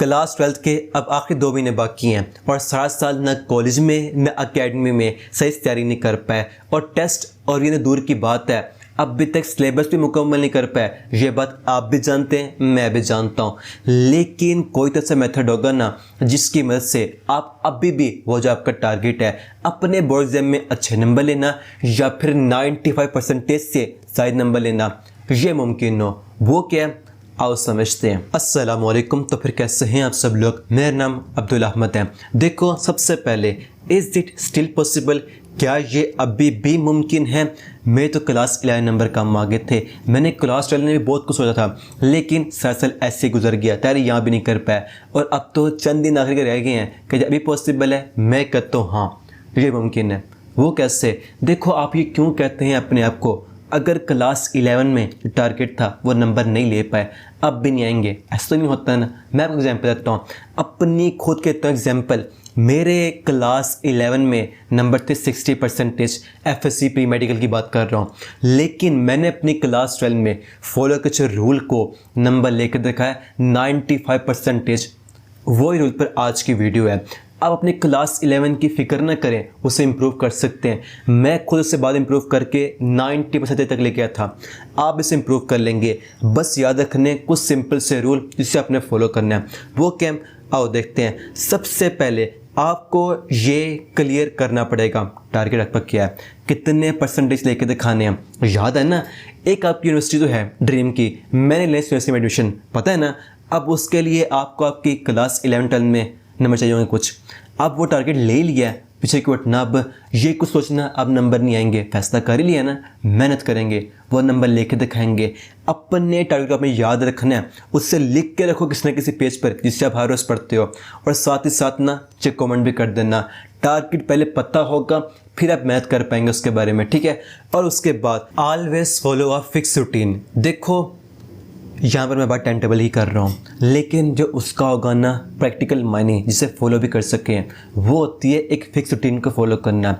Class 12th के अब आखिरी 2 महीने बाकी हैं और सारा साल न कॉलेज में न एकेडमी में सही से तैयारी नहीं कर पाए और टेस्ट और ये दूर की बात है अभी तक सिलेबस भी मुकम्मल नहीं कर पाए। ये बात आप भी जानते हैं, मैं भी जानता हूँ, लेकिन कोई तो ऐसा मेथड होगा ना जिसकी मदद से आप अभी भी वो जो आपका टारगेट है अपने बोर्ड एग्जाम में अच्छे नंबर लेना या फिर 95% से ज़्यादा नंबर लेना ये मुमकिन हो। वो क्या है आओ समझते हैं। अस्सलाम वालेकुम। तो फिर कैसे हैं आप सब लोग? मेरा नाम अब्दुल अहमद है। देखो सबसे पहले इज़ इट स्टिल पॉसिबल, क्या ये अभी भी मुमकिन है? मैं तो क्लास 11 नंबर कम आगे थे, मैंने क्लास 12 में भी बहुत कुछ सोचा था, लेकिन साल ऐसे गुजर गया, तैयारी यहाँ भी नहीं कर पाया और अब तो चंद दिन आखिर के रह गए हैं कि अभी पॉसिबल है। मैं कहता हूँ हाँ ये मुमकिन है। वो कैसे? देखो आप ये क्यों कहते हैं अपने आप को? अगर क्लास 11 में टारगेट था वो नंबर नहीं ले पाए, अब भी नहीं आएंगे, ऐसा तो नहीं होता ना। मैं आपको एग्जांपल देता हूँ, अपनी खुद के तो एग्जांपल। मेरे क्लास 11 में नंबर थे 60%, FSC प्री मेडिकल की बात कर रहा हूँ, लेकिन मैंने अपनी क्लास 12 में फॉलो के रूल को नंबर लेकर दिखाया 95%। वही रूल पर आज की वीडियो है। आप अपनी क्लास 11 की फ़िक्र ना करें, उसे इम्प्रूव कर सकते हैं। मैं खुद उससे बाद इम्प्रूव करके 90% तक लेके आया था, आप इसे इम्प्रूव कर लेंगे। बस याद रखने कुछ सिंपल से रूल जिसे आपने फॉलो करना है। वो क्या? आओ देखते हैं। सबसे पहले आपको ये क्लियर करना पड़ेगा टारगेट आपका क्या है, कितने परसेंटेज लेके दिखाने हैं। याद है ना, एक आपकी यूनिवर्सिटी तो है ड्रीम की, मैंने लेस यूनिवर्सिटी में एडमिशन, पता है ना। अब उसके लिए आपको आपकी क्लास 11-12 में नंबर चाहिए होंगे कुछ, अब वो टारगेट ले लिया है, पीछे की वटना। अब ये कुछ सोचना अब नंबर नहीं आएंगे, फैसला कर ही लिया ना, मेहनत करेंगे, वो नंबर लेके दिखाएंगे। अपने टारगेट को आपने याद रखना है, उससे लिख के रखो किसी न किसी पेज पर जिससे आप हर रोज़ पढ़ते हो, और साथ ही साथ ना चेक कमेंट भी कर देना। टारगेट पहले पता होगा फिर आप मेहनत कर पाएंगे उसके बारे में, ठीक है। और उसके बाद always follow a fix routine. देखो यहाँ पर मैं बात टाइम टेबल ही कर रहा हूँ, लेकिन जो उसका होगा ना प्रैक्टिकल मायने जिसे फॉलो भी कर सकें, वो होती है एक फिक्स रूटीन को फॉलो करना।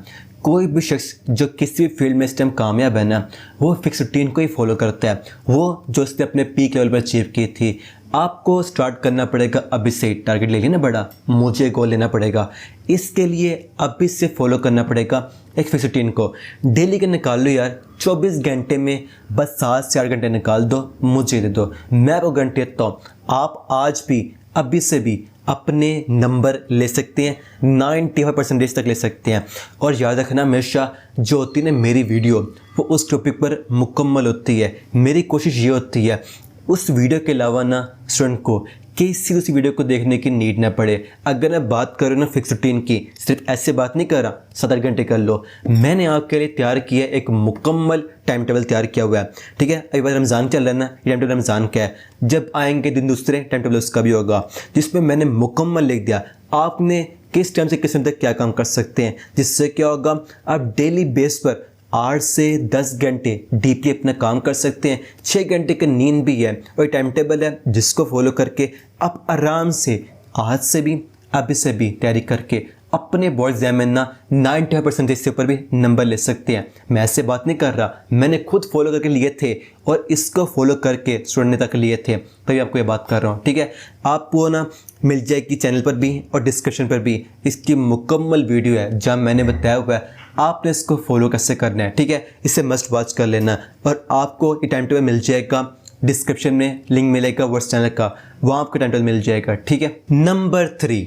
कोई भी शख्स जो किसी भी फील्ड में इस टाइम कामयाब है ना, वो फिक्स रूटीन को ही फॉलो करता है, वो जो उसने अपने पीक लेवल पर अचीव की थी। आपको स्टार्ट करना पड़ेगा अभी से, टारगेट ले लेना बड़ा, मुझे गोल लेना पड़ेगा। इसके लिए अभी से फॉलो करना पड़ेगा एक फिक्स रूटीन को। डेली का निकाल लो यार, 24 घंटे में बस 7 से 8 घंटे निकाल दो, मुझे दे दो, मैं वो घंटे देता हूँ। आप आज भी अभी से भी अपने नंबर ले सकते हैं, 95% तक ले सकते हैं। और याद रखना हमेशा जो होती है ना मेरी वीडियो, वो उस टॉपिक पर मुकम्मल होती है। मेरी कोशिश ये होती है उस वीडियो के अलावा ना स्टूडेंट को किसी दूसरी वीडियो को देखने की नीड ना पड़े। अगर मैं बात करूँ ना फिक्स रूटीन की, सिर्फ ऐसे बात नहीं कर रहा 7-8 घंटे कर लो, मैंने आपके लिए तैयार किया एक मुकम्मल टाइम टेबल तैयार किया हुआ है, ठीक है। अभी बात रमज़ान चल रहा है ना, ये टाइम टेबल रमज़ान का है, जब आएंगे दिन दूसरे टाइम टेबल उसका भी होगा, जिसमें मैंने मुकम्मल लिख दिया आपने किस टाइम से किस टाइम तक क्या काम कर सकते हैं। जिससे क्या होगा, आप डेली बेस पर 8 से 10 घंटे डीपली अपना काम कर सकते हैं। 6 घंटे की नींद भी है और टाइम टेबल है जिसको फॉलो करके आप आराम से आज से भी अभी से भी तैयारी करके अपने बोर्ड एग्जाम में ना 95% से ऊपर भी नंबर ले सकते हैं। मैं ऐसे बात नहीं कर रहा, मैंने खुद फॉलो करके लिए थे और इसको फॉलो करके स्टूडेंट ने तक लिए थे, तभी आपको ये बात कर रहा हूँ, ठीक है। आपको ना मिल जाएगी चैनल पर भी और डिस्क्रिप्शन पर भी इसकी मुकम्मल वीडियो है जहाँ मैंने बताया हुआ है आपने इसको फॉलो कैसे करना है, ठीक है। इसे मस्ट वॉच कर लेना और आपको ये टाइम टेबल मिल जाएगा, डिस्क्रिप्शन में लिंक मिलेगा वर्स चैनल का, वहाँ आपको टाइम टेबल मिल जाएगा, ठीक है। नंबर 3,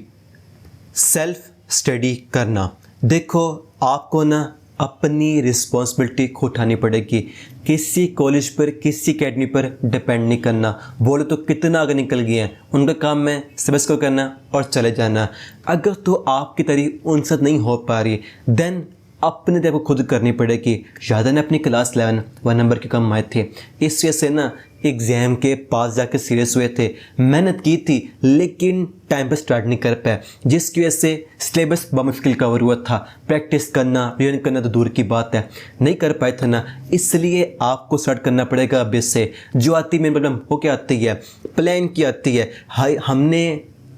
सेल्फ स्टडी करना। देखो आपको ना अपनी रिस्पॉन्सिबिलिटी को उठानी पड़ेगी, किसी कॉलेज पर किसी अकेडमी पर डिपेंड नहीं करना। बोलो तो कितना आगे निकल गए हैं, उनका काम है सिलेबस को करना और चले जाना। अगर तो आपकी तारीफ उनसे नहीं हो पा रही देन अपने तरफ को खुद करनी पड़ेगी। याद है ना अपनी क्लास 11 1 नंबर के कम आए थे, इस वजह से ना एग्ज़ाम के पास जाकर सीरियस हुए थे, मेहनत की थी लेकिन टाइम पर स्टार्ट नहीं कर पाए, जिसकी वजह से सिलेबस मुश्किल कवर हुआ था। प्रैक्टिस करना रिवीजन करना तो दूर की बात है, नहीं कर पाए थे ना। इसलिए आपको स्टार्ट करना पड़ेगा अभी से। जो आती मेन प्रॉब्लम वो क्या आती है, प्लान की आती है। हाई हमने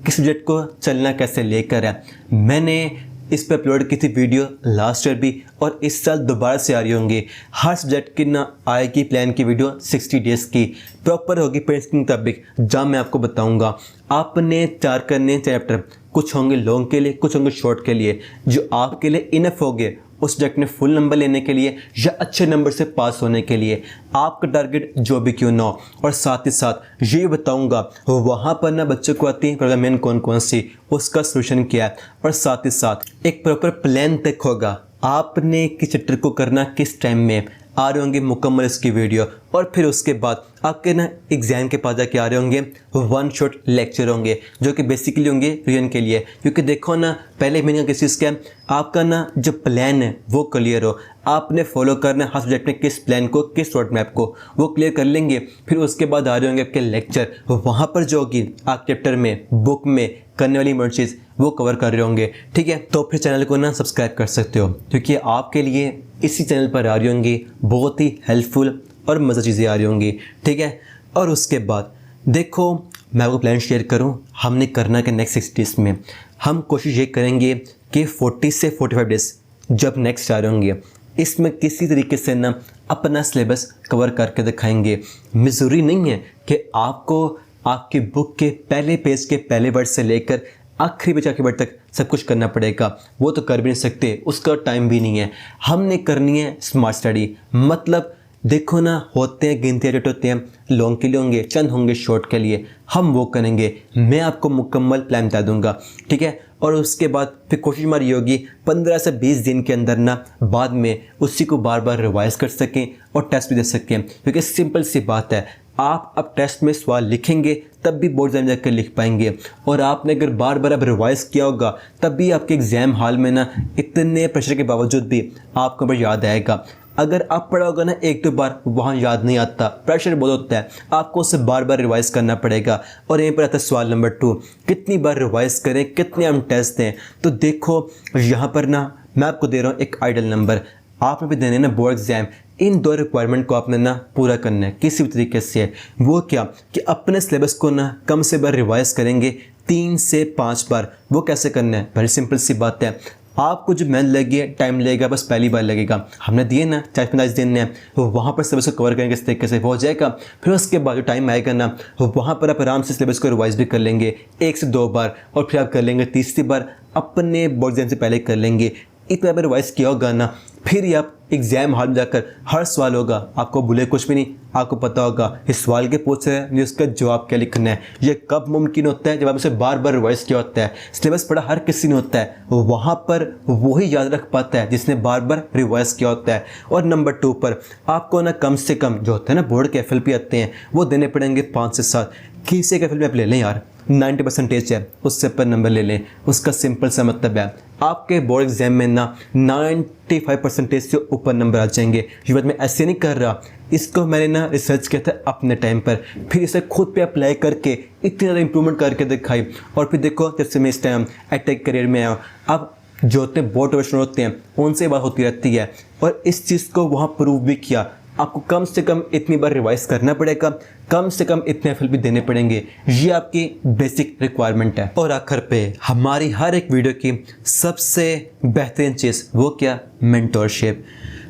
किस सब्जेक्ट को चलना कैसे लेकर है। मैंने इस पर अपलोड की थी वीडियो लास्ट ईयर भी और इस साल दोबारा से आ रही होंगी। हर सब्जेक्ट की ना आएगी प्लान की वीडियो 60 डेज़ की, प्रॉपर होगी पेरेंट्स के मुताबिक, जहाँ मैं आपको बताऊंगा। आपने 4 करने चैप्टर, कुछ होंगे लॉन्ग के लिए, कुछ होंगे शॉर्ट के लिए, जो आपके लिए इनफ होंगे उस सब्जेक्ट में फुल नंबर लेने के लिए या अच्छे नंबर से पास होने के लिए, आपका टारगेट जो भी क्यों ना हो। और साथ ही साथ ये बताऊंगा वहाँ पर ना बच्चों को आती है प्रॉब्लम कौन कौन सी, उसका सोल्यूशन क्या है, और साथ ही साथ एक प्रॉपर प्लान तक होगा आपने किस चैप्टर को करना किस टाइम में। आ रहे होंगे मुकम्मल इसकी वीडियो, और फिर उसके बाद आपके ना एग्जाम के पास जाके आ रहे होंगे 1 शॉट लेक्चर होंगे जो कि बेसिकली होंगे रिवीजन के लिए। क्योंकि देखो ना, पहले महीने का किस चीज़ का आपका ना जो प्लान है वो क्लियर हो, आपने फॉलो करना है हर सब्जेक्ट में किस प्लान को, किस रोड मैप को, वो क्लियर कर लेंगे। फिर उसके बाद आ रहे होंगे आपके लेक्चर, वहाँ पर जो होगी आप चैप्टर में बुक में करने वाली मर्ड चीज़ वो कवर कर रहे होंगे। ठीक है, तो फिर चैनल को ना सब्सक्राइब कर सकते हो, क्योंकि आपके लिए इसी चैनल पर आ रही होंगी बहुत ही हेल्पफुल और मज़ा चीज़ें आ रही होंगी। ठीक है, और उसके बाद देखो मैं आपको प्लान शेयर करूं, हमने करना कि नेक्स्ट 6 डेज़ में हम कोशिश ये करेंगे कि 40 से 45 डेज़ जब नेक्स्ट आ रहे होंगे इसमें किसी तरीके से ना अपना सिलेबस कवर करके दिखाएंगे। ज़रूरी नहीं है कि आपको आपकी बुक के पहले पेज के पहले वर्ड से लेकर आखिरी पेज आखिरी वर्ड तक सब कुछ करना पड़ेगा, वो तो कर भी नहीं सकते, उसका टाइम भी नहीं है। हमने करनी है स्मार्ट स्टडी, मतलब देखो ना, होते हैं गिनती रेट होते हैं, लॉन्ग के लिए होंगे, चंद होंगे शॉर्ट के लिए, हम वो करेंगे। मैं आपको मुकम्मल प्लान बता दूंगा। ठीक है, और उसके बाद फिर कोशिश हमारी होगी 15 से 20 दिन के अंदर ना बाद में उसी को बार बार रिवाइज कर सकें और टेस्ट भी दे सकें। क्योंकि सिंपल सी बात है, आप अब टेस्ट में सवाल लिखेंगे तब भी बोर्ड एग्जाम जाकर लिख पाएंगे, और आपने अगर बार बार अब रिवाइज किया होगा तब भी आपके एग्ज़ाम हॉल में ना इतने प्रेशर के बावजूद भी आपको पर याद आएगा। अगर आप पढ़ा होगा ना 1-2 बार, वहाँ याद नहीं आता, प्रेशर बहुत होता है, आपको उसे बार बार रिवाइज करना पड़ेगा। और यहीं पर आता है सवाल नंबर 2, कितनी बार रिवाइज करें, कितने हम टेस्ट दें। तो देखो यहाँ पर ना मैं आपको दे रहा हूँ एक आइडल नंबर, आपने भी देने ना बोर्ड एग्जाम, इन 2 रिक्वायरमेंट को आपने ना पूरा करना है किसी भी तरीके से। वो क्या कि अपने सिलेबस को ना कम से बार रिवाइज करेंगे 3 से 5 बार। वो कैसे करना है, बड़ी सिंपल सी बात है, आपको जो मेहनत लगी है, टाइम लगेगा, बस पहली बार लगेगा। हमने दिए ना 40-45 दिन ने, तो वहाँ पर सिलेबस को कवर करेंगे इस तरीके से हो जाएगा। फिर उसके बाद जो टाइम आएगा ना, वहाँ पर आप आराम से सिलेबस को रिवाइज भी कर लेंगे 1 से 2 बार, और फिर आप कर लेंगे तीसरी बार अपने बोर्ड एग्जाम से पहले कर लेंगे। इतना बार रिवाइज किया होगा ना, फिर ही आप एग्जाम हॉल में जाकर हर सवाल होगा, आपको भूले कुछ भी नहीं, आपको पता होगा इस सवाल के पूछ रहे हैं उसका जवाब क्या लिखना है। ये कब मुमकिन होता है, जब आप उसे बार बार रिवाइज किया होता है। सिलेबस पढ़ा हर किसी ने होता है, वहाँ पर वही याद रख पाता है जिसने बार बार रिवाइज किया होता है। और नंबर 2 पर आपको ना कम से कम जो होता है ना बोर्ड के FLP आते हैं वो देने पड़ेंगे 5 से 7। किसी के FLP आप ले लें यार, 90% है, उससे पर नंबर ले लें। उसका सिंपल सा मतलब है आपके बोर्ड एग्जाम में ना 95% से ऊपर नंबर आ जाएंगे। ये बात मैं ऐसे नहीं कर रहा, इसको मैंने ना रिसर्च किया था अपने टाइम पर, फिर इसे खुद पे अप्लाई करके इतनी ज़्यादा इंप्रूवमेंट करके दिखाई। और फिर देखो जब से मैं इस टाइम एटेक करियर में आया, अब जो होते हैं बोर्ड प्रोफेशनल होते हैं उनसे बात होती रहती है, और इस चीज़ को वहाँ प्रूव भी किया। आपको कम से कम इतनी बार रिवाइज करना पड़ेगा, कम से कम इतने FLP देने पड़ेंगे, ये आपकी बेसिक रिक्वायरमेंट है। और आखिर पे हमारी हर एक वीडियो की सबसे बेहतरीन चीज़ वो क्या, मेंटोरशिप।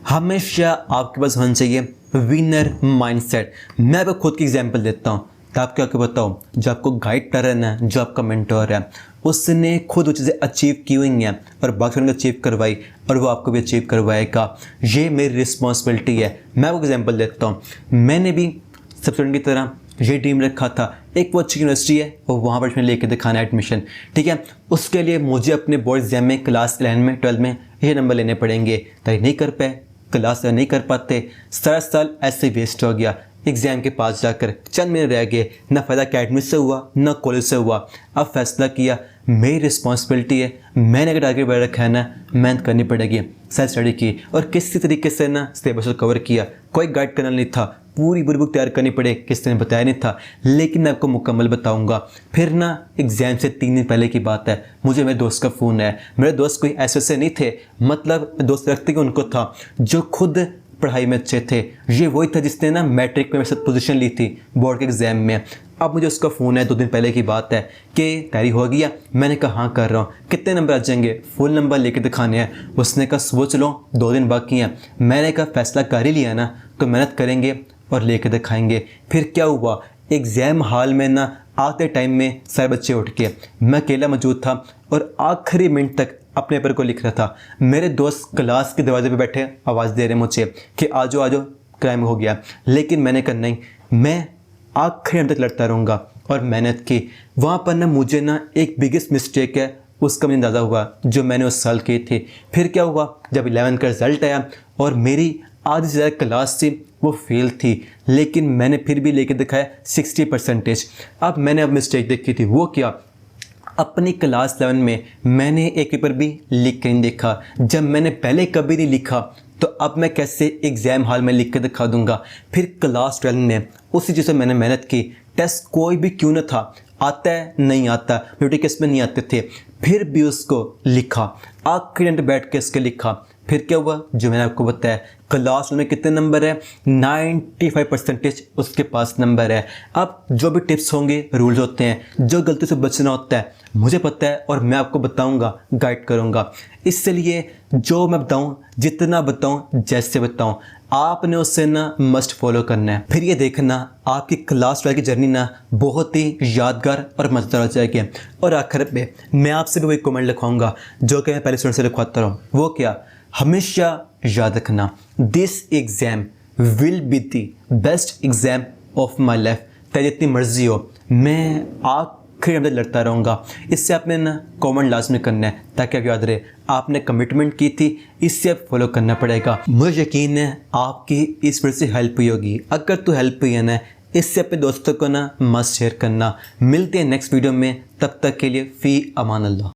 हमेशा आपके पास होना चाहिए विनर माइंडसेट। मैं आपको खुद की एग्जांपल देता हूँ तो आपको क्या बताऊँ, जो आपको गाइड कर रहा है, जो आपका मेंटोर है, उसने खुद वो चीज़ें अचीव की हुई हैं और बाकी ने अचीव करवाई, और वो आपको भी अचीव करवाएगा। ये मेरी रिस्पॉन्सिबिलिटी है। मैं आपको एग्जांपल देता हूँ, मैंने भी सब स्टूडेंट की तरह ये ड्रीम रखा था, एक वो अच्छी यूनिवर्सिटी है और वहाँ पर मैंने लेके दिखाना एडमिशन। ठीक है, उसके लिए मुझे अपने बोर्ड एग्जाम में क्लास 11 में 12 में ये नंबर लेने पड़ेंगे। तय नहीं कर पाए, क्लास नहीं कर पाते, सारा साल ऐसे वेस्ट हो गया। एग्ज़ाम के पास जाकर चंद महीने रह गए, ना फ़ायदा अकेडमी से हुआ ना कॉलेज से हुआ। अब फैसला किया मेरी रिस्पॉन्सिबिलिटी है, मैंने अगर टारगेट बढ़ रखा है ना, मेहनत करनी पड़ेगी। सेल्फ स्टडी की और किसी तरीके से ना सिलेबस को कवर किया, कोई गाइड करना नहीं था, पूरी बुक तैयार करनी पड़े, किसी ने बताया नहीं था, लेकिन मैं आपको मुकम्मल बताऊंगा। फिर ना एग्ज़ाम से 3 दिन पहले की बात है, मुझे मेरे दोस्त का फ़ोन आया। मेरे दोस्त कोई ऐसे नहीं थे, मतलब दोस्त रखते कि उनको था जो खुद पढ़ाई में अच्छे थे। ये वही था जिसने ना मैट्रिक में मेरे साथ पोजीशन ली थी बोर्ड के एग्ज़ाम में। अब मुझे उसका फ़ोन है, 2 दिन पहले की बात है, कि तैयारी हो गया? मैंने कहा हाँ कर रहा हूँ। कितने नंबर आ जाएंगे? फुल नंबर लेके दिखाने हैं। उसने कहा सोच लो, 2 दिन बाकी हैं। मैंने कहा फैसला कर ही लिया ना, तो मेहनत करेंगे और लेके दिखाएंगे। फिर क्या हुआ, एग्ज़ाम हॉल में ना आते टाइम में सारे बच्चे उठ के, मैं अकेला मौजूद था और आखिरी मिनट तक अपने पेपर को लिख रहा था। मेरे दोस्त क्लास के दरवाजे पे बैठे आवाज़ दे रहे मुझे कि आ जाओ क्राइम हो गया। लेकिन मैंने कहा नहीं, मैं आखिरी अंत तक लड़ता रहूँगा और मेहनत की। वहाँ पर ना मुझे ना एक बिगेस्ट मिस्टेक है उसका मुझे अंदाज़ा हुआ जो मैंने उस साल की थी। फिर क्या हुआ, जब 11 का रिज़ल्ट आया और मेरी आधी से ज़्यादा क्लास थी वो फेल थी, लेकिन मैंने फिर भी लेके दिखाया 60%। अब मैंने मिस्टेक देखी थी, वो क्या, अपनी क्लास 11 में मैंने एक पेपर भी लिख के नहीं देखा। जब मैंने पहले कभी नहीं लिखा तो अब मैं कैसे एग्ज़ाम हॉल में लिख के दिखा दूंगा। फिर क्लास 12 में उसी चीज़ से मैंने मेहनत की। टेस्ट कोई भी क्यों न था, आता है नहीं आता, ब्यूटी केस में नहीं आते थे, फिर भी उसको लिखा, आखिरी घंटे बैठ के इसके लिखा। फिर क्या हुआ, जो मैंने आपको बताया, क्लास में कितने नंबर है, 95% उसके पास नंबर है। अब जो भी टिप्स होंगे, रूल्स होते हैं, जो गलती से बचना होता है, मुझे पता है और मैं आपको बताऊंगा, गाइड करूंगा। इसलिए जो मैं बताऊं, जितना बताऊं, जैसे बताऊं, आपने उससे ना मस्ट फॉलो करना है। फिर ये देखना आपकी क्लास 12 की जर्नी ना बहुत ही यादगार और मज़ेदार हो जाएगी। और आखिर में मैं आपसे भी वही कमेंट लिखवाऊंगा जो कि मैं पहले स्टूडेंट से लिखवाता हूँ, वो क्या, हमेशा याद रखना, this exam will be the best exam of my life. चाहे जितनी मर्जी हो, मैं आखिरी अंदर लड़ता रहूँगा। इससे आपने ना कमेंट लाजमी करना है ताकि आपको याद रहे आपने कमिटमेंट की थी, इससे आप फॉलो करना पड़ेगा। मुझे यकीन है आपकी इस वजह से हेल्प हुई होगी। अगर तो हेल्प हुई है ना, इससे अपने दोस्तों को ना मस्ट शेयर करना। मिलते हैं नेक्स्ट वीडियो में, तब तक के लिए फ़ी अमान अल्लाह।